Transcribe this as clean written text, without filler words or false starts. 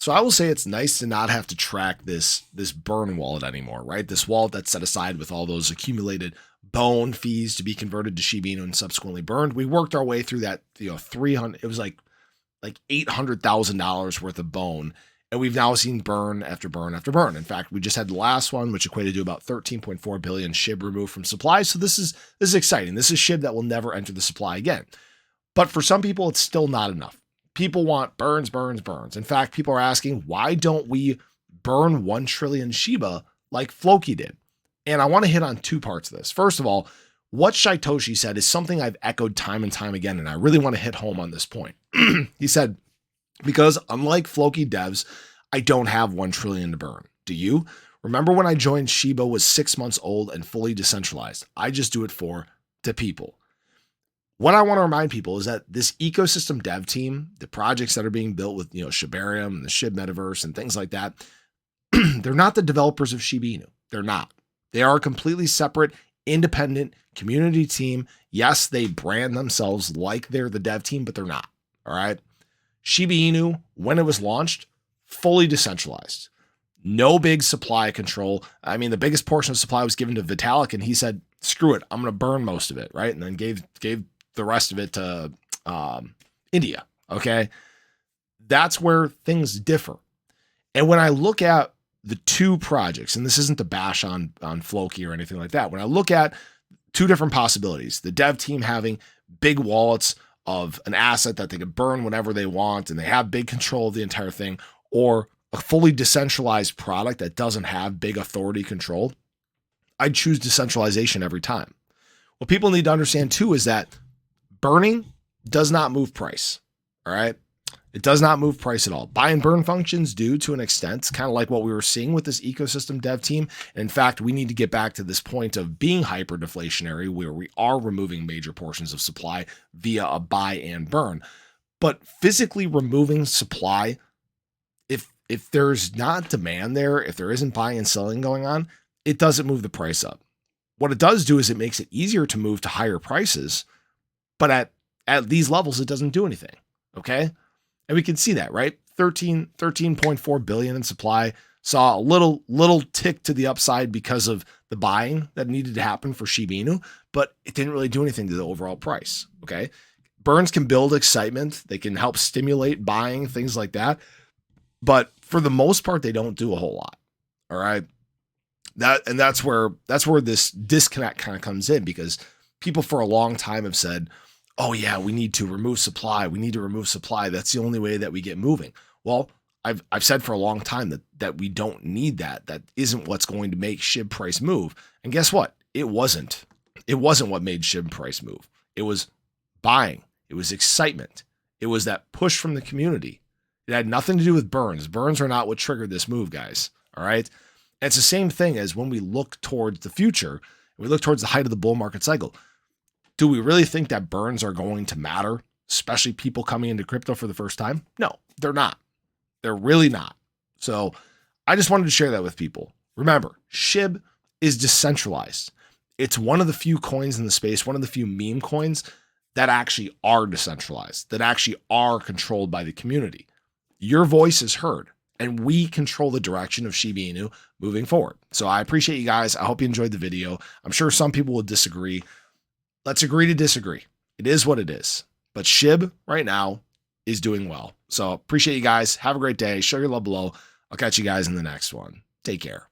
So I will say it's nice to not have to track this burn wallet anymore, right? This wallet that's set aside with all those accumulated bone fees to be converted to Shiba Inu and subsequently burned. We worked our way through that, 300, it was like $800,000 worth of bone. And we've now seen burn after burn after burn. In fact, we just had the last one, which equated to about 13.4 billion SHIB removed from supply. So this is exciting. This is SHIB that will never enter the supply again. But for some people, it's still not enough. People want burns, burns, burns. In fact, people are asking, why don't we burn 1 trillion Shiba like Floki did? And I want to hit on two parts of this. First of all, what Shaitoshi said is something I've echoed time and time again, and I really want to hit home on this point. He said, because unlike Floki devs, I don't have 1 trillion to burn. Do you? Remember when I joined, Shiba was 6 months old and fully decentralized. I just do it for the people. What I want to remind people is that this ecosystem dev team, the projects that are being built with, Shibarium and the SHIB metaverse and things like that, they're not the developers of Shiba Inu. They're not. They are a completely separate, independent community team. Yes, they brand themselves like they're the dev team, but they're not. All right. Shiba Inu, when it was launched, fully decentralized. No big supply control. I mean, the biggest portion of supply was given to Vitalik, and he said, screw it, I'm going to burn most of it, right? And then gave the rest of it to India, okay? That's where things differ. And when I look at the two projects, and this isn't to bash on Floki or anything like that, when I look at two different possibilities, the dev team having big wallets of an asset that they can burn whenever they want, and they have big control of the entire thing, or a fully decentralized product that doesn't have big authority control, I'd choose decentralization every time. What people need to understand too is that burning does not move price. All right. It does not move price at all. Buy and burn functions do to an extent, kind of like what we were seeing with this ecosystem dev team. And in fact, we need to get back to this point of being hyper deflationary, where we are removing major portions of supply via a buy and burn. But physically removing supply, if there's not demand there, if there isn't buying and selling going on, it doesn't move the price up. What it does do is it makes it easier to move to higher prices, but at these levels, it doesn't do anything. Okay. And we can see that, right? 13.4 billion in supply, saw a little tick to the upside because of the buying that needed to happen for Shiba Inu, but it didn't really do anything to the overall price. Okay. Burns can build excitement. They can help stimulate buying, things like that. But for the most part, they don't do a whole lot. All right. That's where this disconnect kind of comes in, because people for a long time have said, oh yeah, we need to remove supply. We need to remove supply. That's the only way that we get moving. Well, I've said for a long time that we don't need that. That isn't what's going to make SHIB price move. And guess what? It wasn't what made SHIB price move. It was buying. It was excitement. It was that push from the community. It had nothing to do with burns. Burns are not what triggered this move, guys. All right. And it's the same thing as when we look towards the future, we look towards the height of the bull market cycle. Do we really think that burns are going to matter, especially people coming into crypto for the first time? No, they're not. They're really not. So I just wanted to share that with people. Remember, SHIB is decentralized. It's one of the few coins in the space, one of the few meme coins that actually are decentralized, that actually are controlled by the community. Your voice is heard, and we control the direction of Shiba Inu moving forward. So I appreciate you guys. I hope you enjoyed the video. I'm sure some people will disagree. Let's agree to disagree. It is what it is. But SHIB right now is doing well. So appreciate you guys. Have a great day. Show your love below. I'll catch you guys in the next one. Take care.